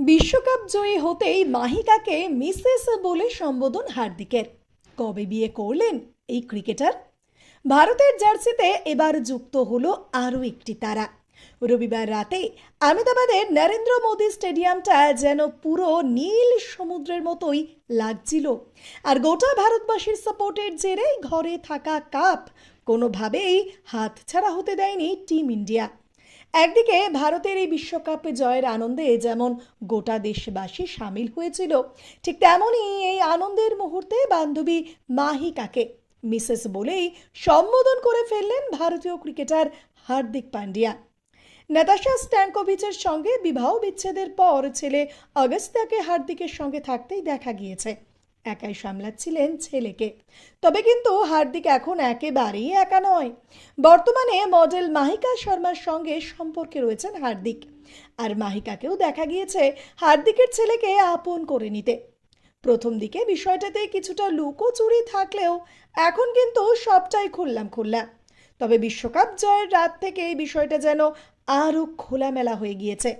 বিশ্বকাপ জয়ী হতেই মাহিকাকে মিসেস বলে সম্বোধন হার্দিকের। কবে বিয়ে করলেন এই ক্রিকেটার? ভারতের জার্সিতে এবার যুক্ত হলো আরও একটি তারা। রবিবার রাতে আহমেদাবাদের নরেন্দ্র মোদী স্টেডিয়ামটা যেন পুরো নীল সমুদ্রের মতোই লাগছিল। আর গোটা ভারতবাসীর সাপোর্টের জেরে ঘরে থাকা কাপ কোনোভাবেই হাতছাড়া হতে দেয়নি টিম ইন্ডিয়া। একদিকে ভারতের এই বিশ্বকাপ জয়ের আনন্দে যেমন গোটা দেশবাসী সামিল হয়েছিল, ঠিক তেমনই এই আনন্দের মুহূর্তে বান্ধবী মাহিকাকে মিসেস বলেই সম্বোধন করে ফেললেন ভারতীয় ক্রিকেটার হার্দিক পান্ডিয়া। নাতাশা স্ট্যানকোভিচের সঙ্গে বিবাহ বিচ্ছেদের পর ছেলে অগস্ত্যাকে হার্দিকের সঙ্গে থাকতেই দেখা গিয়েছে। একাই সামলাচ্ছিলেন ছেলেকে। তবে কিন্তু হার্দিক এখন একেবারেই একা নয়। বর্তমানে মডেল মাহিকা শর্মার সঙ্গে সম্পর্কে রয়েছেন হার্দিক। আর মাহিকাকেও দেখা গিয়েছে হার্দিকের ছেলেকে আপন করে নিতে। প্রথম দিকে বিষয়টাতে কিছুটা লুকোচুরি থাকলেও এখন কিন্তু সবটাই খুললাম। তবে বিশ্বকাপ জয়ের রাত থেকে এই বিষয়টা যেন আরও খোলামেলা হয়ে গিয়েছে,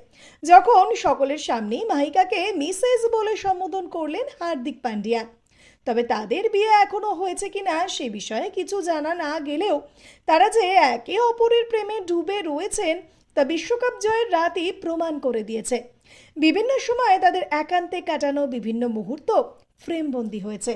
যখন সকলের সামনেই মাহিকাকে মিসেস বলে সম্বোধন করলেন হার্দিক পান্ডিয়া। তবে তাদের বিয়ে এখনো হয়েছে কিনা সে বিষয়ে কিছু জানা না গেলেও তারা যে একে অপরের প্রেমে ডুবে রয়েছেন তা বিশ্বকাপ জয়ের রাতই প্রমাণ করে দিয়েছে। বিভিন্ন সময়ে তাদের একান্তে কাটানো বিভিন্ন মুহূর্ত ফ্রেমবন্দি হয়েছে।